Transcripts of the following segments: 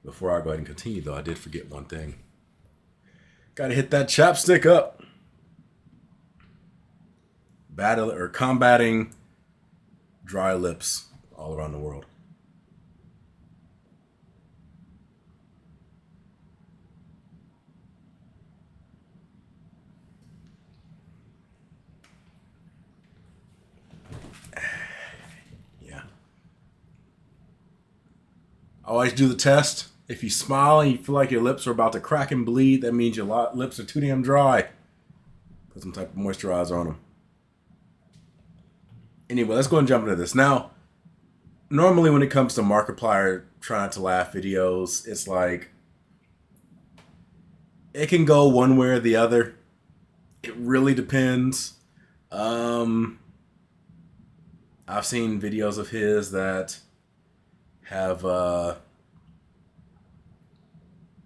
Before I go ahead and continue, though, I did forget one thing. Gotta hit that chapstick up. Battle or combating dry lips all around the world. Yeah. Always do the test. If you smile and you feel like your lips are about to crack and bleed, that means your lips are too damn dry. Put some type of moisturizer on them. Anyway, let's go and jump into this. Now, normally when it comes to Markiplier trying to laugh videos, it's like it can go one way or the other. It really depends. I've seen videos of his that have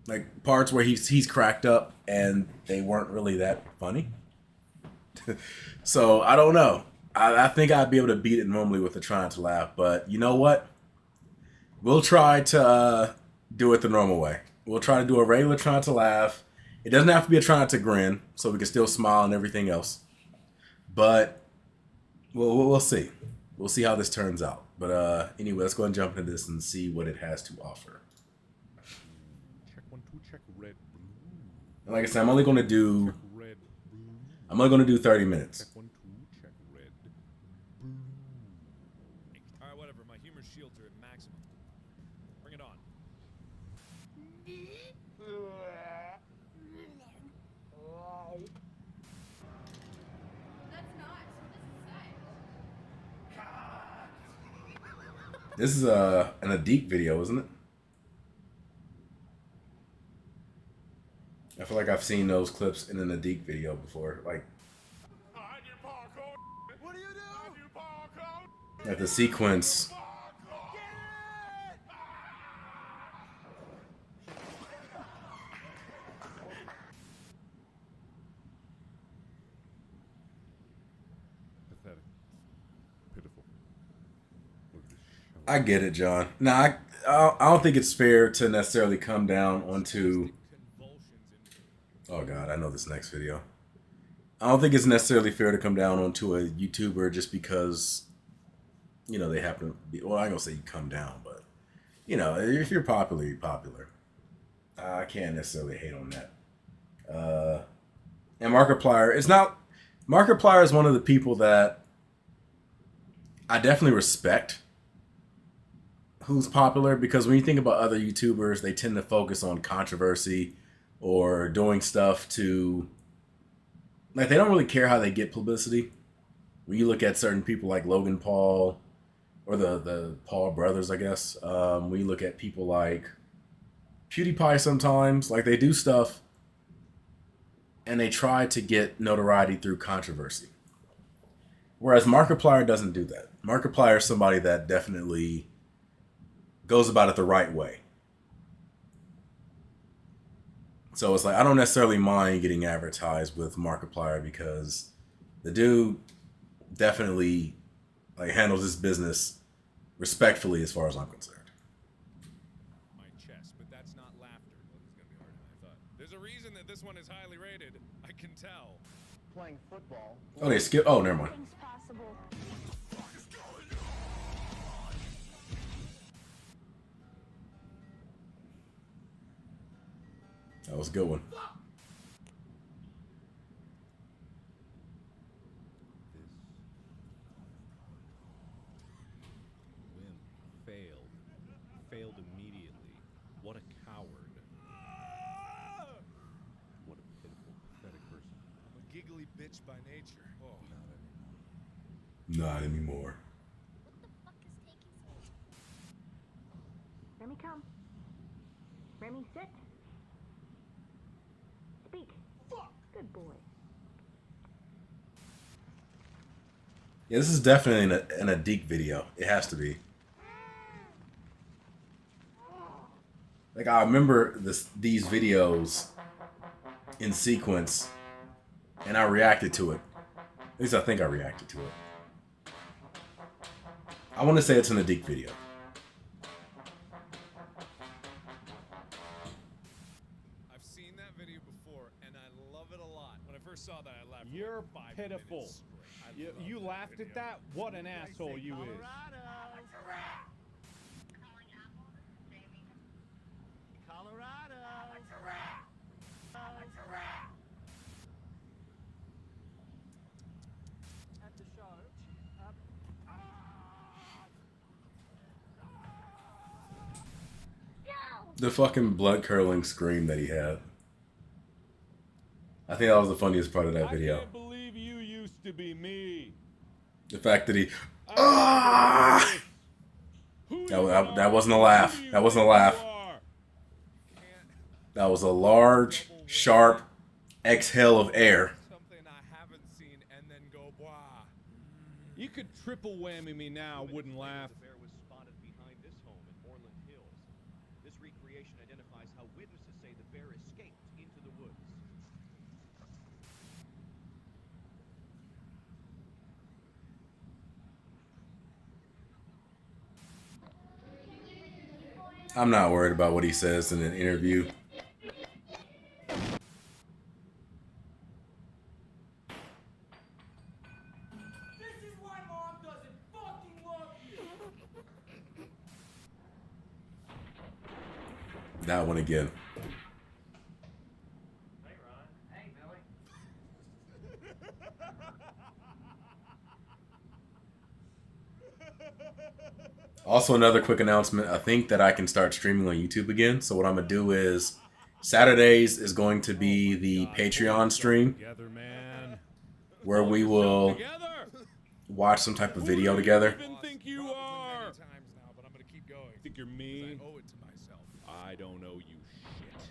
like parts where he's cracked up and they weren't really that funny. So I don't know. I think I'd be able to beat it normally with the trying to laugh, but you know what? We'll try to do it the normal way. We'll try to do a regular trying to laugh. It doesn't have to be a trying to grin, so we can still smile and everything else. But we'll see. We'll see how this turns out. But anyway, let's go and jump into this and see what it has to offer. Check 1 2 check red blue. And like I said, I'm only gonna do 30 minutes. Check 1 2 check red blue. Alright, whatever. My humor shields are at maximum. Bring it on. That's not. This is an Adik video, isn't it? I feel like I've seen those clips in an Adik video before. Like What do you do? at the sequence. Pathetic. Pitiful. Look at this show. I get it, John. Now, I don't think it's fair to necessarily come down onto... Oh, God, I know this next video. I don't think it's necessarily fair to come down onto a YouTuber just because, you know, they happen to be... Well, I ain't going to say you come down, but, you know, if you're popular, you're popular. I can't necessarily hate on that. And Markiplier, it's not... Markiplier is one of the people that I definitely respect who's popular, because when you think about other YouTubers, they tend to focus on controversy or doing stuff to, like, they don't really care how they get publicity. When you look at certain people like Logan Paul or the Paul brothers, I guess, when you look at people like PewDiePie sometimes, like, they do stuff and they try to get notoriety through controversy. Whereas Markiplier doesn't do that. Markiplier is somebody that definitely goes about it the right way. So it's like, I don't necessarily mind getting advertised with Markiplier because the dude definitely like handles his business respectfully as far as I'm concerned. My chest, but that's not laughter. Well, this is gonna be harder than I thought. There's a reason that this one is highly rated. I can tell. Playing football. Oh, they skip. Oh, never mind. Things possible. That was a good one. Win. Failed. Failed immediately. What a coward. What a pitiful, pathetic person. I'm a giggly bitch by nature. Oh, Not anymore. What the fuck is taking so long? Remy, come. Remy, sit. Speak. Fuck. Good boy. Yeah, this is definitely an Adik video. It has to be. Like, I remember these videos in sequence, and I reacted to it. At least I think I reacted to it. I want to say it's an Adik video. first saw that, I laughed. for You're like 5 pitiful. minutes straight. I You love laughed video. at that? What an asshole you is. At the show. The fucking blood curdling scream that he had. I think that was the funniest part of that I video. can't believe you used to be me. The fact that he. I Ah! can't believe this. Who you That wasn't a are, laugh. who do you That wasn't a think laugh. you are? That was a large, sharp exhale of air. Something I haven't seen and then go blah. You could triple whammy me now, wouldn't laugh. The bear was spotted behind this home in Moreland Hills. This recreation identifies how witnesses say the bear escaped into the woods. I'm not worried about what he says in an interview. This is why Mom doesn't fucking love you. That one again. Hey, Ron. Hey, Billy. Also, another quick announcement. I think that I can start streaming on YouTube again. So what I'm gonna do is Saturdays is going to be the Patreon stream Together, man. where we will Together. watch some type of video Who do together. you even think you Probably are? many times now, but I'm gonna keep going. Think you're 'Cause me? I owe it to myself. I don't know you shit.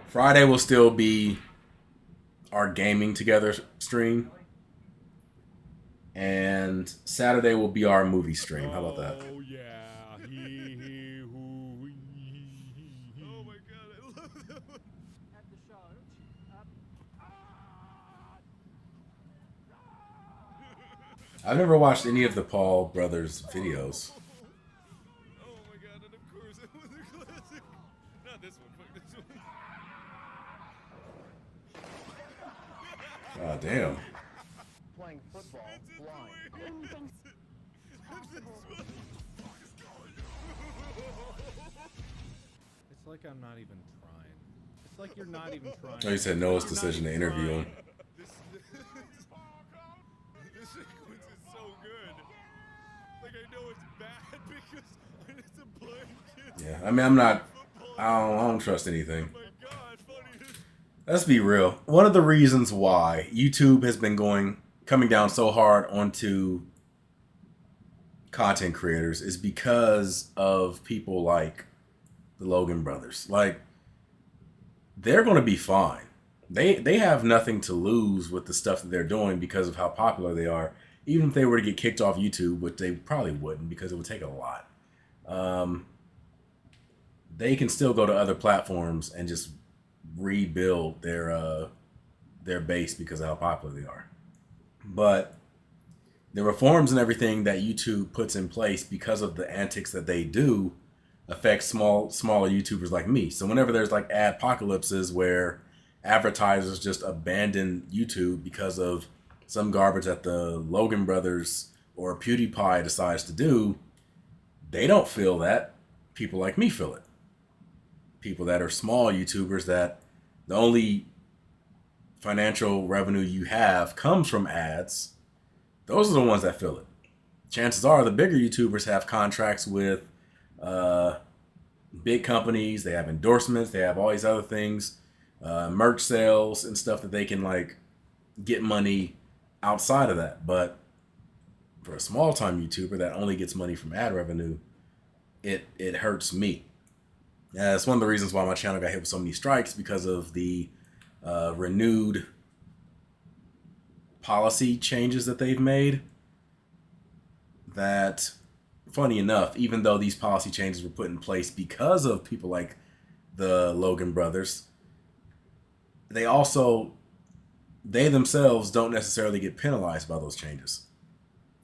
Friday will still be our gaming together stream. And Saturday will be our movie stream. How about that? Oh yeah. Hee hoo hee. Oh my god, I love that one. At the show. I've never watched any of the Paul brothers videos. Oh my god, and of course it was a classic. Not this one, fuck this one. God damn. Playing football blind. Anything's possible. It's like I'm not even trying. It's like you're not even trying. Oh, you said Noah's decision to interview him. This sequence is so good. Like I know it's bad because it's a blind kid. Yeah, I mean, I'm not. I don't trust anything. Oh my god, funny. Let's be real. One of the reasons why YouTube has been coming down so hard onto content creators is because of people like the Logan brothers. Like, they're going to be fine. They have nothing to lose with the stuff that they're doing because of how popular they are. Even if they were to get kicked off YouTube, which they probably wouldn't because it would take a lot. They can still go to other platforms and just rebuild their base because of how popular they are. But the reforms and everything that YouTube puts in place because of the antics that they do affect smaller YouTubers like me. So whenever there's like adpocalypses where advertisers just abandon YouTube because of some garbage that the Logan brothers or PewDiePie decides to do, they don't feel that. People like me feel it. People that are small YouTubers that the only financial revenue you have comes from ads, those are the ones that feel it. Chances are the bigger YouTubers have contracts with big companies, they have endorsements, they have all these other things, merch sales and stuff that they can like get money outside of that. But for a small time YouTuber that only gets money from ad revenue, it hurts me. Yeah, that's one of the reasons why my channel got hit with so many strikes, because of the renewed policy changes that they've made. That, funny enough, even though these policy changes were put in place because of people like the Logan brothers, they themselves don't necessarily get penalized by those changes.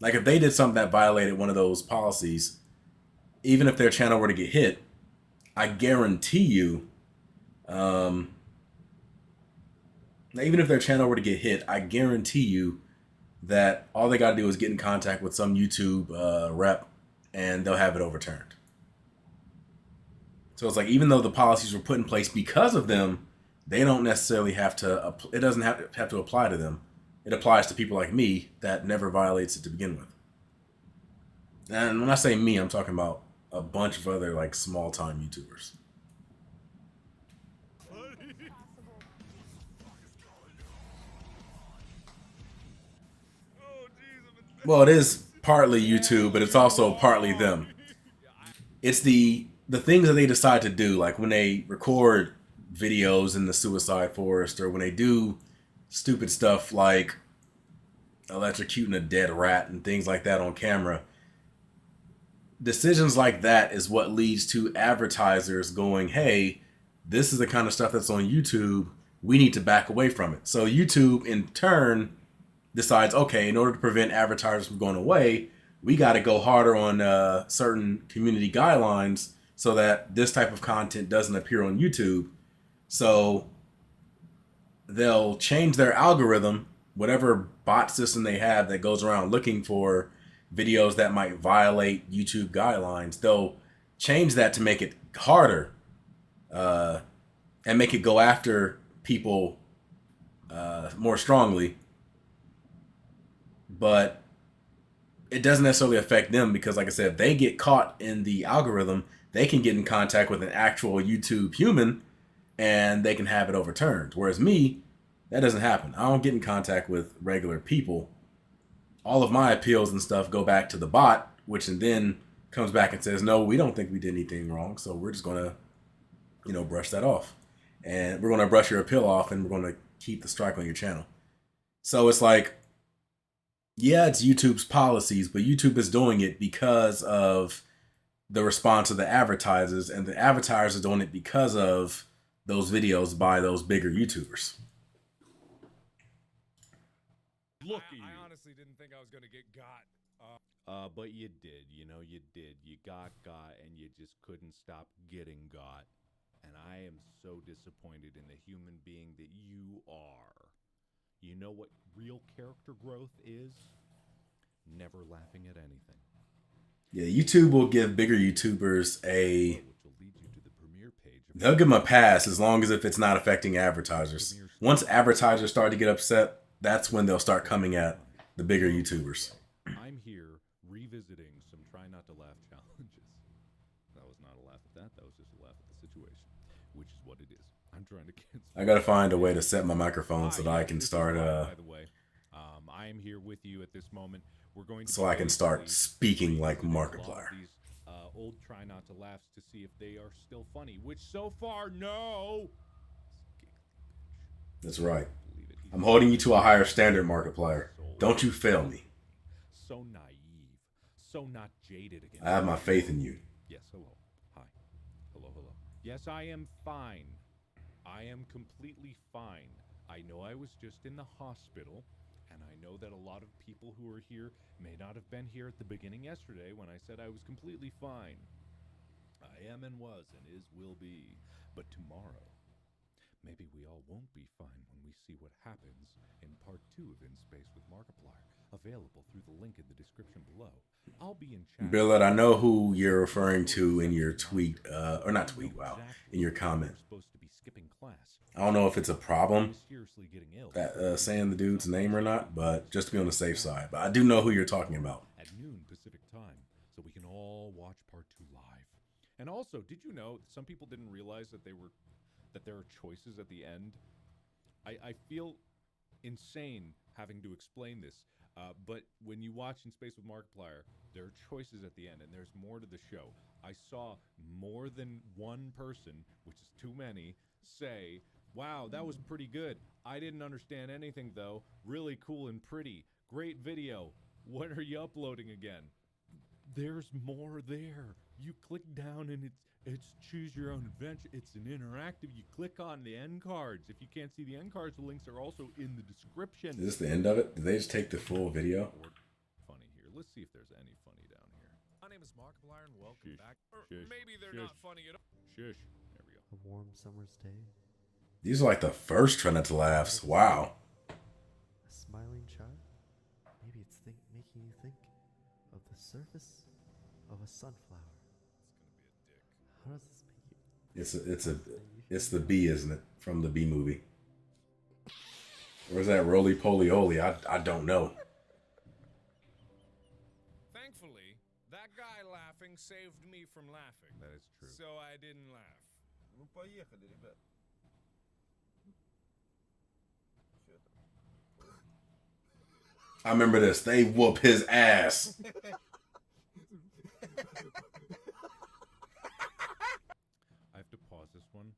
Like if they did something that violated one of those policies, even if their channel were to get hit, I guarantee you, Now, even if their channel were to get hit, I guarantee you that all they got to do is get in contact with some YouTube rep and they'll have it overturned. So it's like, even though the policies were put in place because of them, they don't necessarily have to, it doesn't have to apply to them. It applies to people like me that never violates it to begin with. And when I say me, I'm talking about a bunch of other like small time YouTubers. Well, it is partly YouTube, but it's also partly them. It's the things that they decide to do, like when they record videos in the suicide forest, or when they do stupid stuff like electrocuting a dead rat and things like that on camera. Decisions like that is what leads to advertisers going, hey, this is the kind of stuff that's on YouTube. We need to back away from it. So YouTube, in turn, decides, okay, in order to prevent advertisers from going away, we got to go harder on certain community guidelines so that this type of content doesn't appear on YouTube. So they'll change their algorithm, whatever bot system they have that goes around looking for videos that might violate YouTube guidelines. They'll change that to make it harder and make it go after people more strongly. But it doesn't necessarily affect them because, like I said, if they get caught in the algorithm, they can get in contact with an actual YouTube human and they can have it overturned. Whereas me, that doesn't happen. I don't get in contact with regular people. All of my appeals and stuff go back to the bot, which then comes back and says, no, we don't think we did anything wrong. So we're just going to, brush that off. And we're going to brush your appeal off and we're going to keep the strike on your channel. So it's like, yeah, it's YouTube's policies, but YouTube is doing it because of the response of the advertisers, and the advertisers are doing it because of those videos by those bigger YouTubers. Look, I honestly didn't think I was gonna get got. But you did, you did. You got, and you just couldn't stop getting got. And I am so disappointed in the human being that you are. You know what real character growth is? Never laughing at anything. Yeah, YouTube will give bigger YouTubers Which will lead you to the premiere page. they'll give them a pass as long as if it's not affecting advertisers. Once advertisers start to get upset, that's when they'll start coming at the bigger YouTubers. I'm here revisiting some try not to laugh challenges. That was not a laugh at that. That was just a laugh at the situation, which is what it is. I'm trying to cancel. I gotta find a way to set my microphone so that I can start By the way, I am here with you at this moment. We're going to so I can start speaking like Markiplier. These old try not to laughs to see if they are still funny, which so far, no. That's right. I'm holding you to a higher standard, Markiplier. Don't you fail me. So naive, so not jaded against. I have my faith in you. Yes, hello. Hi. Hello. Yes, I am fine. I am completely fine. I know I was just in the hospital, and I know that a lot of people who are here may not have been here at the beginning yesterday when I said I was completely fine. I am and was and will be. But tomorrow, maybe we all won't be fine when we see what happens in part 2 of In Space with Markiplier, available through the link in the description below. I'll be in chat. Billet, I know who you're referring to in your tweet, or not tweet, wow, in your comment. Supposed to be skipping class. I don't know if it's a problem Mysteriously getting ill. saying the dude's name or not, but just to be on the safe side. But I do know who you're talking about. At noon Pacific time, so we can all watch part 2 live. And also, did you know some people didn't realize that there are choices at the end? I feel insane having to explain this, but when you watch In Space with Markiplier, there are choices at the end, and there's more to the show. I saw more than one person, which is too many, say, wow, that was pretty good. I didn't understand anything, though. Really cool and pretty. Great video. When are you uploading again? There's more there. You click down and it's choose your own adventure. It's an interactive. You click on the end cards. If you can't see the end cards, the links are also in the description. Is this the end of it? Did they just take the full video? Funny here. Let's see if there's any funny down here. My name is Markiplier, and welcome Shush, back. Or shush, maybe they're shush. not funny at all. Shush. There we go. A warm summer's day. These are like the first Try Not to Laughs. Wow. A smiling chart? Maybe it's making you think of the surface of a sunflower. How does this make you? It's the bee, isn't it? From the Bee Movie. Or is that Roly Poly Oly? I don't know. Thankfully, that guy laughing saved me from laughing. That is true. So I didn't laugh. I remember this. They whoop his ass. I have to pause this one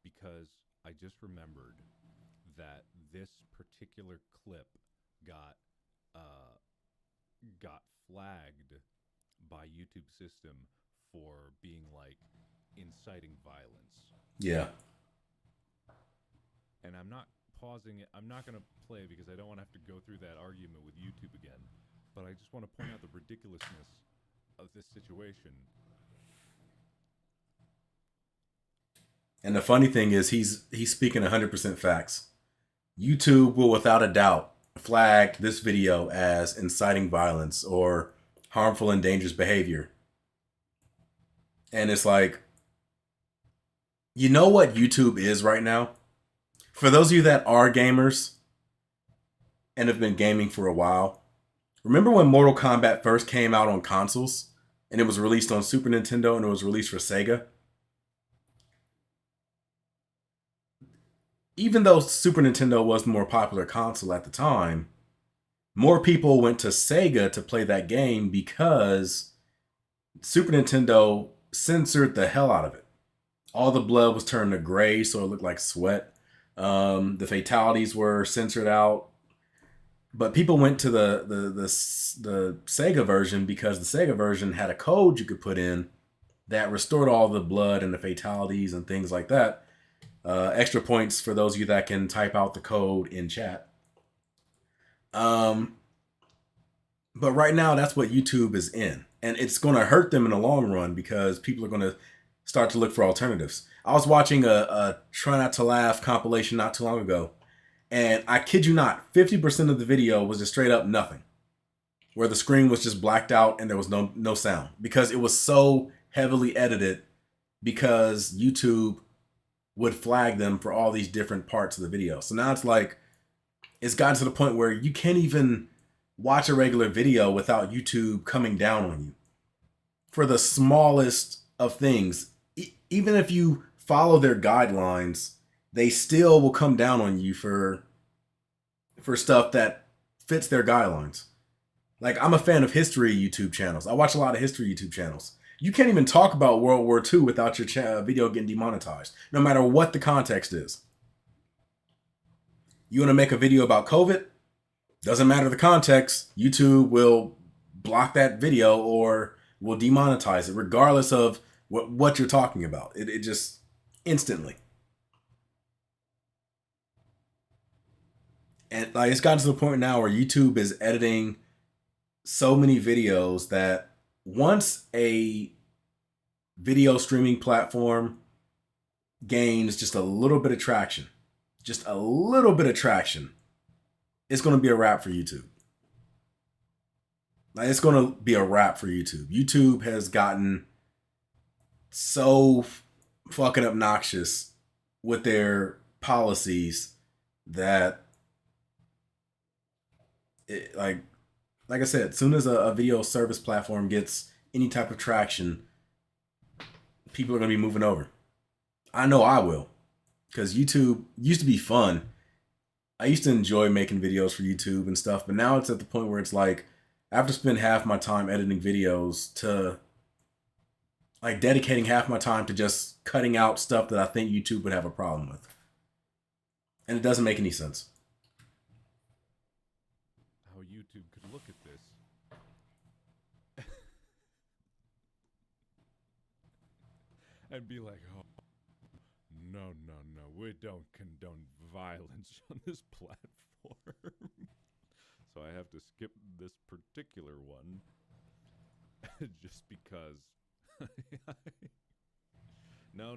because I just remembered that this particular clip got flagged by YouTube system for being like inciting violence. Yeah. And I'm not pausing it. I'm not going to play because I don't want to have to go through that argument with YouTube again. But I just want to point out the ridiculousness of this situation. And the funny thing is he's speaking 100% facts. YouTube will without a doubt flag this video as inciting violence or harmful and dangerous behavior. And it's like, you know what YouTube is right now? For those of you that are gamers and have been gaming for a while, remember when Mortal Kombat first came out on consoles and it was released on Super Nintendo and it was released for Sega? Even though Super Nintendo was the more popular console at the time, more people went to Sega to play that game because Super Nintendo censored the hell out of it. All the blood was turned to gray, so it looked like sweat. The fatalities were censored out. But people went to the Sega version because the Sega version had a code you could put in that restored all the blood and the fatalities and things like that. Extra points for those of you that can type out the code in chat. But right now, that's what YouTube is in. And it's going to hurt them in the long run because people are going to start to look for alternatives. I was watching a Try Not to Laugh compilation not too long ago. And I kid you not, 50% of the video was just straight up nothing. Where the screen was just blacked out and there was no sound. Because it was so heavily edited because YouTube would flag them for all these different parts of the video. So now it's like, it's gotten to the point where you can't even watch a regular video without YouTube coming down on you. For the smallest of things, even if you follow their guidelines, they still will come down on you for stuff that fits their guidelines. Like, I'm a fan of history YouTube channels. I watch a lot of history YouTube channels. You can't even talk about World War II without your video getting demonetized, no matter what the context is. You want to make a video about COVID? Doesn't matter the context. YouTube will block that video or will demonetize it, regardless of what you're talking about. It just instantly. And like, it's gotten to the point now where YouTube is editing so many videos that once a video streaming platform gains just a little bit of traction, it's going to be a wrap for YouTube. Like, it's going to be a wrap for YouTube. YouTube has gotten so fucking obnoxious with their policies that like I said, as soon as a video service platform gets any type of traction, people are going to be moving over. I know I will. Because YouTube used to be fun. I used to enjoy making videos for YouTube and stuff, but now it's at the point where it's like, I have to spend half my time editing videos to, like, dedicating half my time to just cutting out stuff that I think YouTube would have a problem with. And it doesn't make any sense. How YouTube could look at this. And be like, oh, no, we don't condone violence on this platform. So I have to skip this particular one just because. No.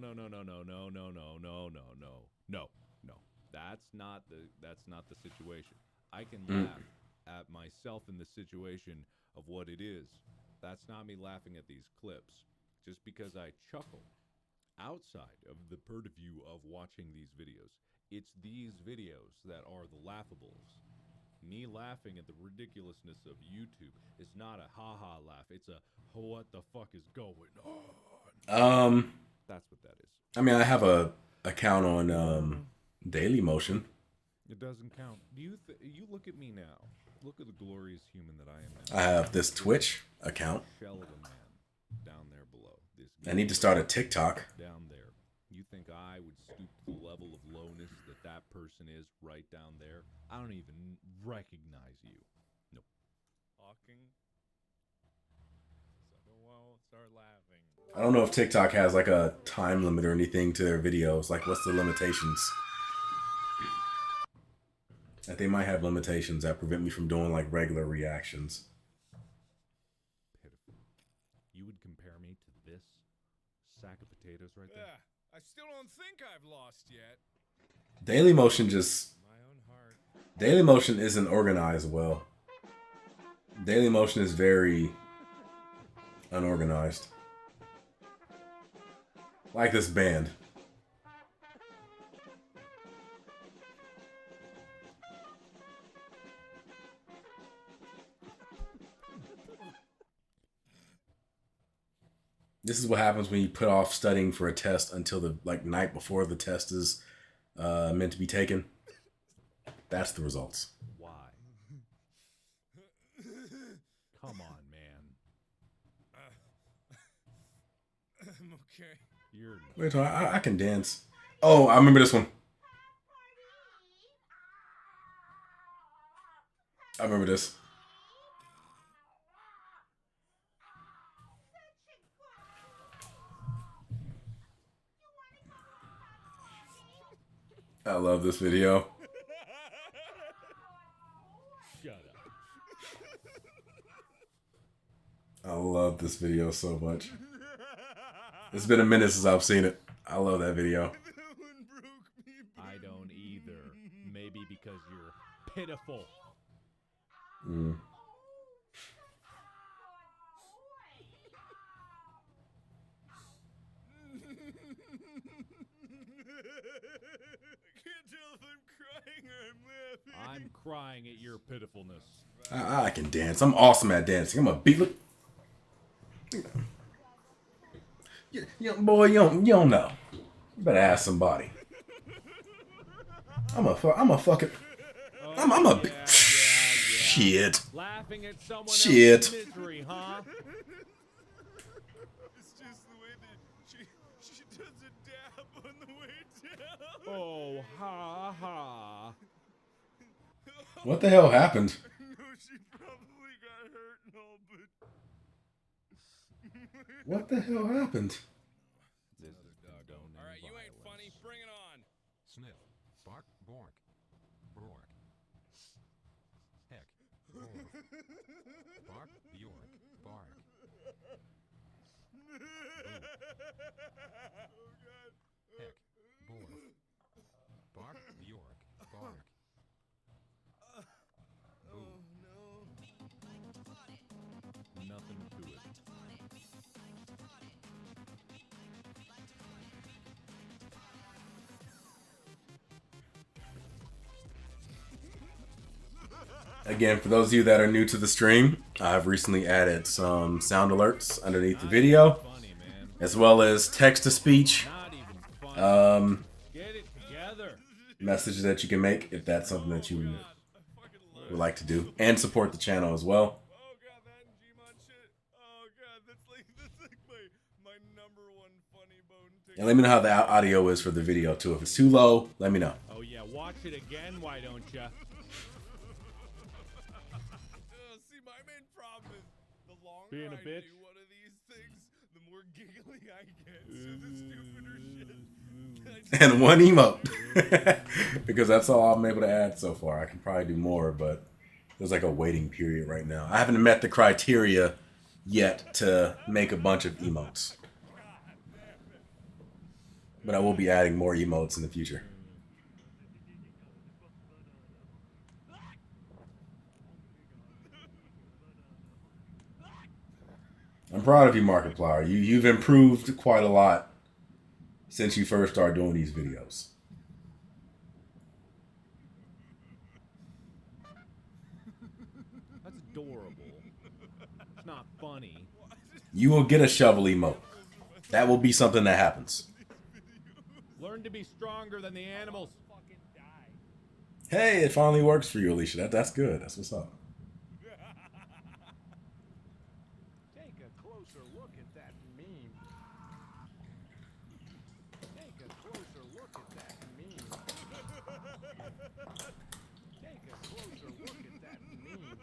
That's not the situation. I can laugh at myself in the situation of what it is. That's not me laughing at these clips. Just because I chuckle outside of the purview of watching these videos, it's these videos that are the laughables. Me laughing at the ridiculousness of YouTube is not a ha-ha laugh. It's a what the fuck is going on? That's what that is. I mean, I have a account on Daily Motion. It doesn't count. You look at me now. Look at the glorious human that I am now. I have this Twitch account. Shell of a man down there below. This I need to start a TikTok. down there. You think I would stoop to the level of lowness that that person is right down there? I don't even recognize you. Nope. Talking. So I won't start laughing. I don't know if TikTok has like a time limit or anything to their videos. Like, what's the limitations? Like, they might have limitations that prevent me from doing like regular reactions. Pitiful. You would compare me to this sack of potatoes right there? Yeah, I still don't think I've lost yet. Daily Motion just... My own heart. Daily Motion isn't organized well. Daily Motion is very unorganized. Like this band. This is what happens when you put off studying for a test until the night before the test is meant to be taken. That's the results. Why? Come on, man. I'm okay. You're Wait, I can dance. Oh, I remember this one. I remember this. I love this video. shut up. I love this video so much. It's been a minute since I've seen it. I love that video. I don't either. Maybe because you're pitiful. I'm crying at your pitifulness. I can dance. I'm awesome at dancing. I'm a beat. Look. Boy, you don't know. You better ask somebody. I'm a fucking. I'm a. Shit. Laughing at someone Shit. else's misery, huh? It's just the way that she does a dab on the way down. Oh, ha ha. What the hell happened? No, she probably got hurt and all, but What the hell happened? This is condoned all right, you ain't violence. funny. Bring it on. Sniff. Bark. Bork. Bork. Heck. Bork. Bark. Bjork. Bark. Heck. Bork. Bark. Bjork. Bark. Nothing to it. Again, for those of you that are new to the stream, I've recently added some sound alerts underneath the video, Funny, man. as well as text-to-speech Not even funny. Get it together. messages that you can make if that's something that you would like to do, and support the channel as well. Oh god, that Gmon shit. Oh god, that's like my number one funny bone ticket. And let me know how the audio is for the video too. If it's too low, let me know. Oh yeah, watch it again, why don't ya? See, my main problem is the longer Being a I bitch. do one of these things, the more giggly I get. So the stupider shit. And one emote. Because that's all I'm able to add so far. I can probably do more, but there's like a waiting period right now. I haven't met the criteria yet to make a bunch of emotes. but I will be adding more emotes in the future. I'm proud of you, Markiplier. You've improved quite a lot since you first started doing these videos. That's adorable. It's not funny. You will get a shovel emote. That will be something that happens. Learn to be stronger than the animals. Hey, it finally works for you, Alicia. That's good. That's what's up. Take a closer look at that meme. Take a closer look at that meme. Take a closer look at that meme.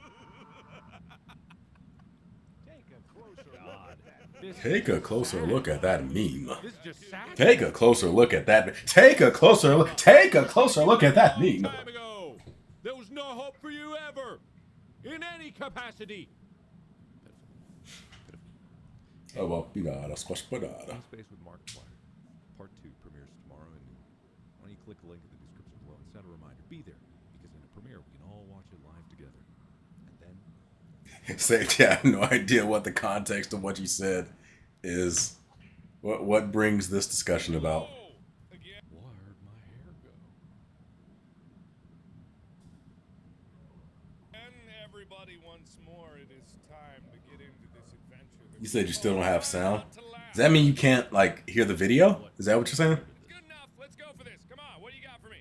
Take a closer look at that. Take a closer look at that meme. This is just sad. Take a closer look at that. Take a closer look. Take a closer look at that meme. Time ago, there was no hope for you ever, in any capacity. Oh well, pinada, squash banana. Space with Markiplier. Part 2 premieres tomorrow at noon. Why don't you click the link in the description below and set a reminder. Be there, because in a premiere we can all watch it live together. And then Say, yeah, I have no idea what the context of what you said is. What brings this discussion about? where'd my hair go? And everybody once more, it is time to get into this adventure. You said you still don't have sound. Does that mean you can't like hear the video? Is that what you're saying? It's good enough. Let's go for this. Come on. What do you got for me?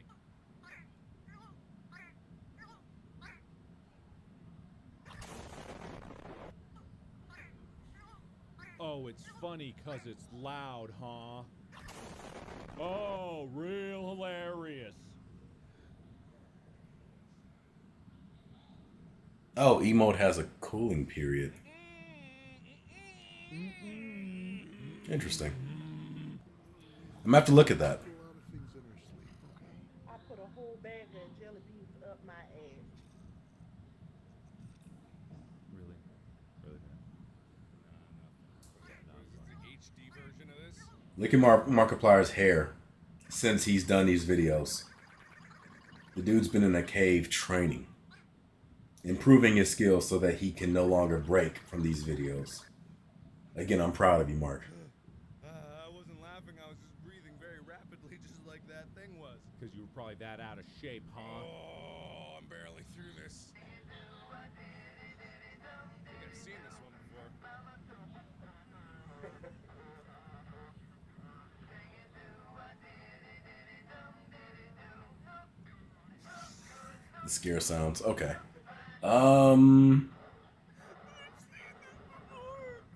Oh, it's funny 'cause it's loud, huh? Oh, real hilarious. Oh, emote has a cooling period. Interesting. I'm gonna have to look at that. I put a whole bag of jelly beans up my ass. Really? Really, man? Is the HD version of this? Look at Markiplier's hair since he's done these videos. The dude's been in a cave training, improving his skills so that he can no longer break from these videos. Again, I'm proud of you, Mark. I wasn't laughing. I was just breathing very rapidly, just like that thing was. Because you were probably that out of shape, huh? Oh, I'm barely through this. I think I've seen this one before. The scare sounds. Okay.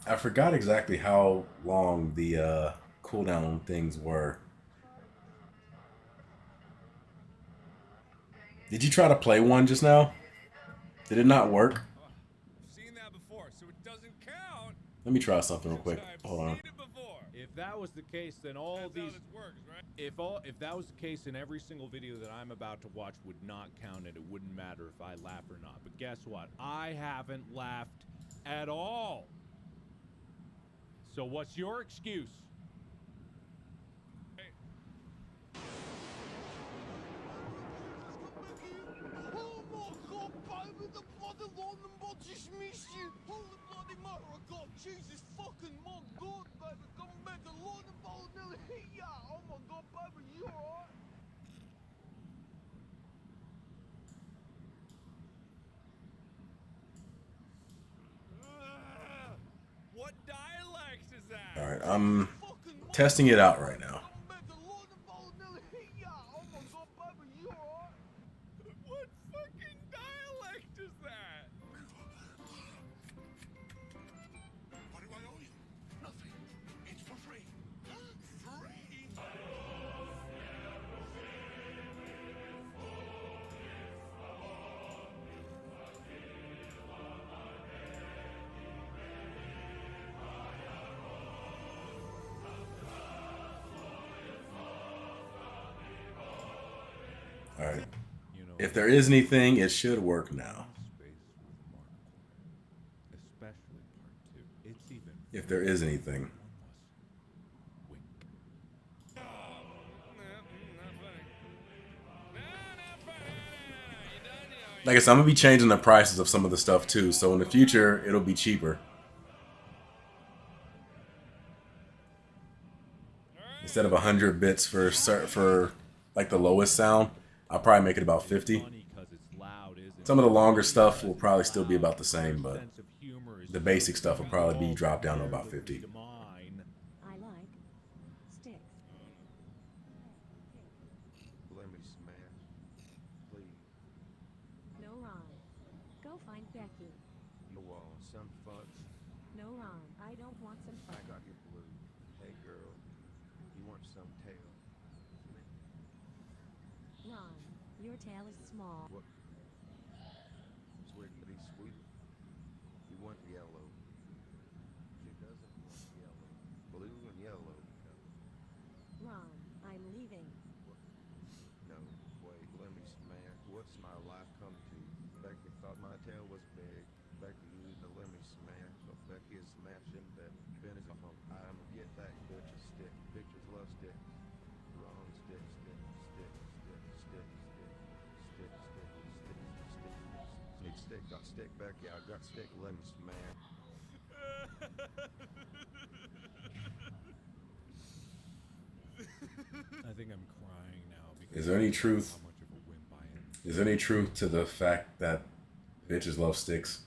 I forgot exactly how long the cooldown things were. Did you try to play one just now? Did it not work? I've seen that before, so it doesn't count. Let me try something real quick. I've Hold on. seen it before. If that was the case, then all That's these how this works, right? if that was the case, then every single video that I'm about to watch would not count and it wouldn't matter if I laugh or not. But guess what? I haven't laughed at all. So what's your excuse? Oh my god, baby, the bloody London body's missed you. Holy bloody mother of God, Jesus fucking my god, baby, come back, the London ball nearly hit ya. Oh my god, baby, you alright? What dialect is that? All right, I'm testing it out right now. Come back, the London ball nearly hit ya. Oh my god, baby, you alright? What fucking dialect is that? What do I owe you? Nothing. It's for free. Free? All right. You know, If there is anything, it should work now. space with Markiplier, especially part 2. It's even If there is anything. wink. Like I said, I'm gonna be changing the prices of some of the stuff too. So in the future, it'll be cheaper. Instead of 100 bits for like the lowest sound, I'll probably make it about 50. Some of the longer stuff will probably still be about the same, but the basic stuff will probably be dropped down to about 50. I like sticks. Let me smash, please. No Ron. Go find Becky. You want some fudge? No Ron. I don't want some I fun. got your blue. Hey girl, you want some tail? Ron, your tail is small. What? Sweetie, sweetie. You want yellow. She doesn't want yellow. Blue and yellow. Ron, I'm leaving. No, wait, let me smash. What's my life come to? Becky thought my tail was big. Becky used to let me smash. So Becky is smashing Ben. Ben is a hunk. I'ma get that bitch a stick. Bitches love sticks. Wrong stick, stick, stick, stick, stick, stick, stick, stick, stick, stick, stick, stick. Got stick, Becky. I got stick. Let me smash. I think I'm crying now because Is there any truth? how much of a wimp I am. Is there any truth to the fact that bitches love sticks?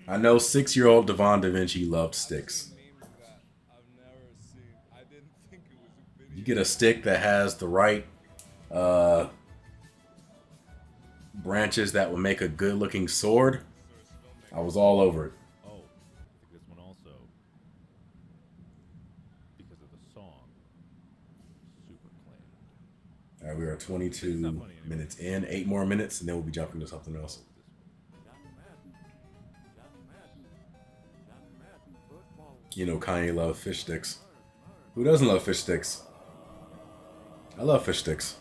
I know 6-year-old Devon DaVinci loved sticks. You get a stick that has the right branches that will make a good-looking sword. I was all over it. Oh, I think this one also, because of the song, super claimed. All right, we are 22 minutes in. 8 more minutes, and then we'll be jumping to something else. You know, Kanye loves fish sticks. Who doesn't love fish sticks? I love fish sticks.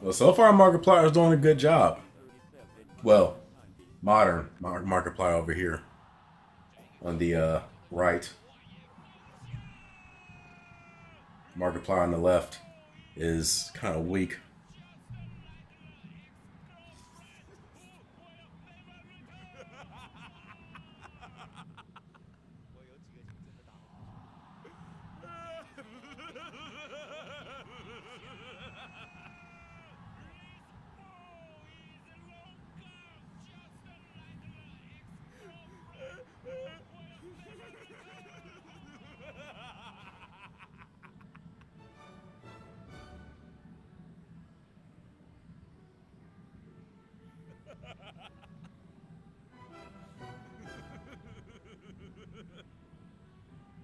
Well, so far Markiplier is doing a good job. Well, modern Markiplier over here on the right. Markiplier on the left is kind of weak.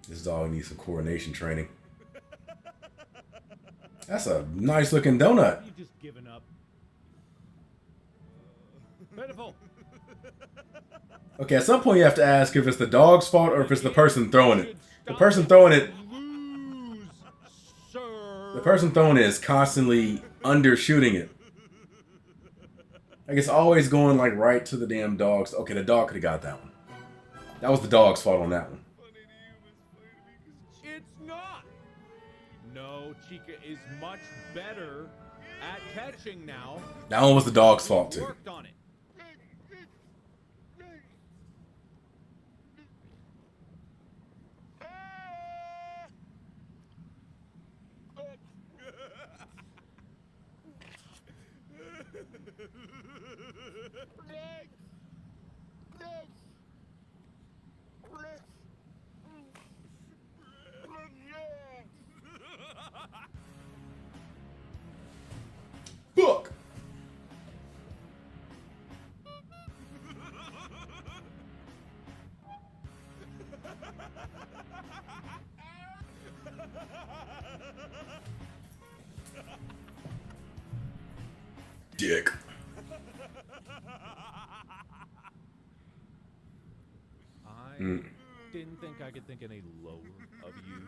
This dog needs some coordination training. That's a nice looking donut. You just given up. Pitiful. Okay, at some point you have to ask if it's the dog's fault or if it's the person throwing it. The person throwing it, the person throwing it is constantly undershooting it. Like it's always going like right to the damn dogs. Okay, the dog could have got that one. That was the dog's fault on that one. It's not. No, Chica is much better at catching now. That one was the dog's fault too. Worked on it. Fuck. Dick. I didn't think I could think any lower of you,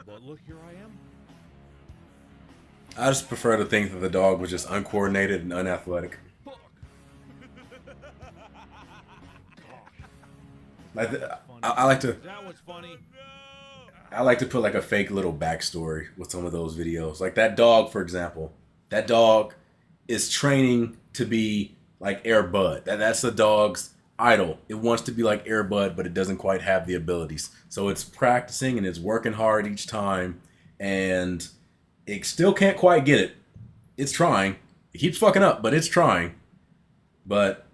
but look, here I am. I just prefer to think that the dog was just uncoordinated and unathletic. Like I like to. That was funny. I like to put like a fake little backstory with some of those videos. Like that dog, for example. That dog is training to be like Air Bud. That's the dog's idol. It wants to be like Air Bud, but it doesn't quite have the abilities. So it's practicing and it's working hard each time, and it still can't quite get it. It's trying. It keeps fucking up, but it's trying. But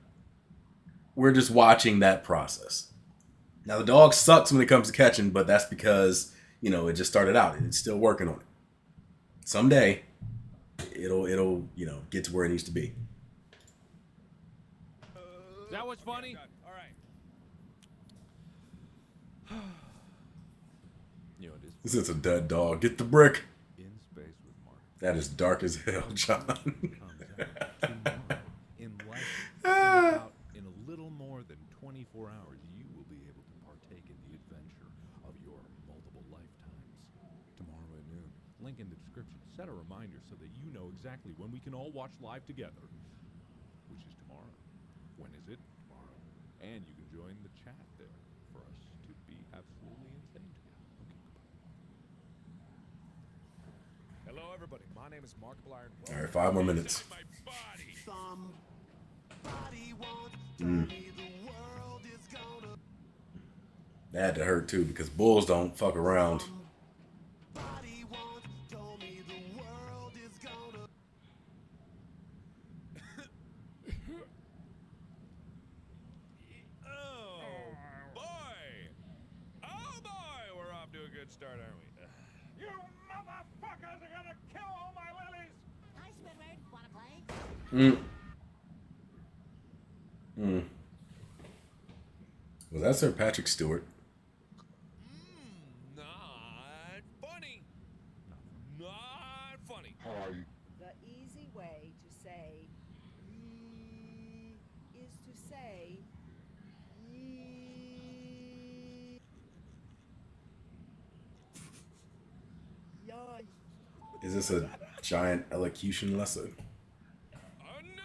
we're just watching that process. Now the dog sucks when it comes to catching, but that's because, you know, it just started out and it's still working on it. Someday it'll you know, get to where it needs to be. That was funny. All right. You know, it is This is a dead dog. Get the brick. in space with Mark. That is dark as hell, John. In life, in a little more than 24 hours, you will be able to partake in the adventure of your multiple lifetimes. Tomorrow at noon, link in the description. Set a reminder so that you know exactly when we can all watch live together, which is tomorrow. When is it? Tomorrow. And you can join the chat there for us to be absolutely insane together. Okay, goodbye. Hello, everybody. My name is Markiplier. All right, 5 more minutes. My body. That had to hurt too because bulls don't fuck around. Oh boy! Oh boy! We're off to a good start, aren't we? You motherfuckers are gonna kill all my lilies! Hi, Squidward. Wanna play? Was that Sir Patrick Stewart? Not funny. Not funny. The easy way to say ye is to say ye. Yay. Is this a giant elocution lesson? Oh no!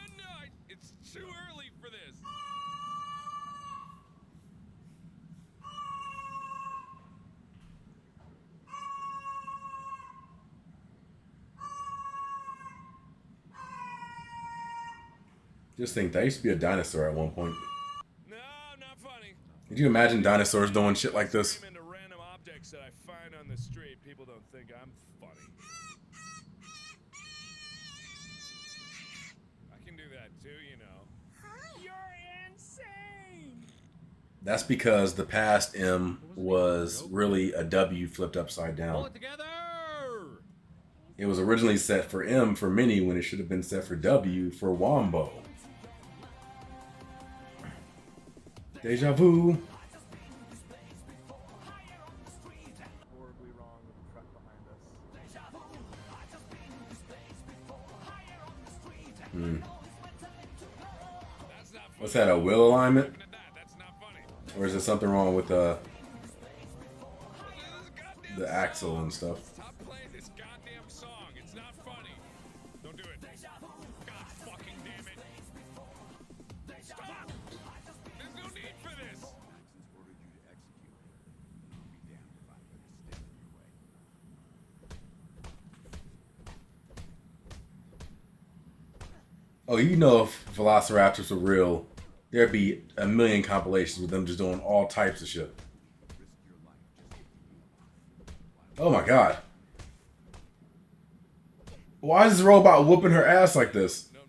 It's too early for this. Just think, that used to be a dinosaur at one point. No, not funny. Could you imagine dinosaurs doing shit like this? Into random objects that I find on the street. People don't think I'm funny. I can do that too, you know. You're insane! That's because the past M was really a W flipped upside Pull down. it together! It was originally set for M for mini when it should have been set for W for Wombo. Deja vu. Horribly wrong with the truck behind us. That's not funny. What's that, a wheel alignment? Looking at that, that's not funny. Or is there something wrong with the Goddamn axle and stuff? Stop playing this goddamn song. It's not funny. Don't do it. God fucking damn it. Stop. There's no need for this. Oh, you know, if Velociraptors were real, there'd be a million compilations with them just doing all types of shit. Oh my god. Why is this robot whooping her ass like this? No.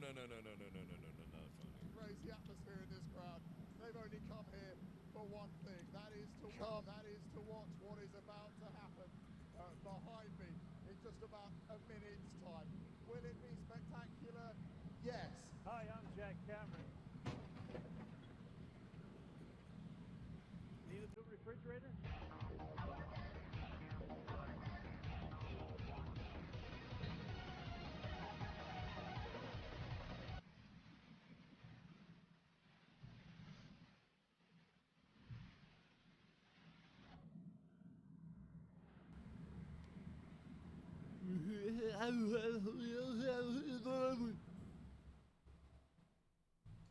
Crazy atmosphere in this crowd. They've only come here for one thing. That is to watch what is about to happen behind me in just about a minute's time. Will it be spectacular? Yes. Hi, I'm Jack Cameron. Need a new refrigerator?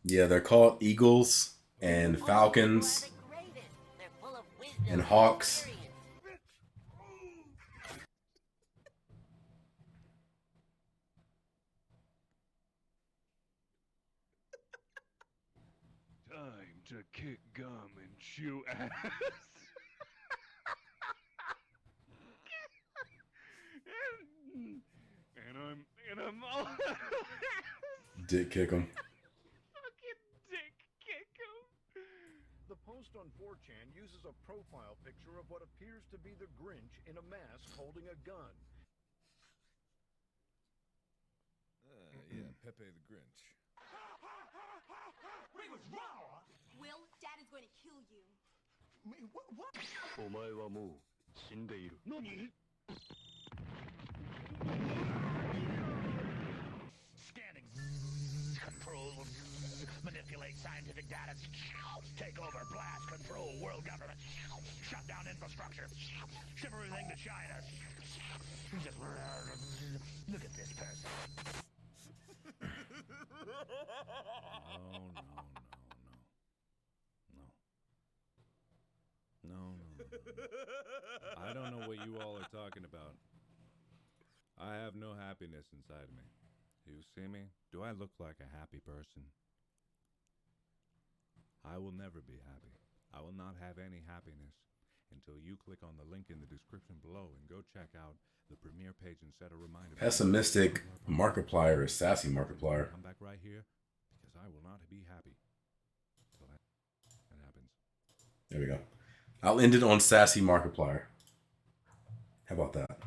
Yeah, they're called eagles and falcons and hawks. Time to kick gum and chew ass. and I'm all Dick kick them. fucking dick kick him. The post on 4chan uses a profile picture of what appears to be the Grinch in a mask holding a gun. Yeah, Pepe the Grinch. Will, Dad is going to kill you. What? お前はもう死んでいる。何? Scanning. Control. Manipulate scientific data. Take over. Blast. Control. World government. Shut down infrastructure. Ship everything to China. Just look at this person. No. I don't know what you all are talking about. I have no happiness inside of me. You see me? Do I look like a happy person? I will never be happy. I will not have any happiness until you click on the link in the description below and go check out the premiere page and set a reminder. Pessimistic Markiplier is sassy Markiplier. Come back right here because I will not be happy until that happens. There we go. I'll end it on sassy Markiplier. How about that?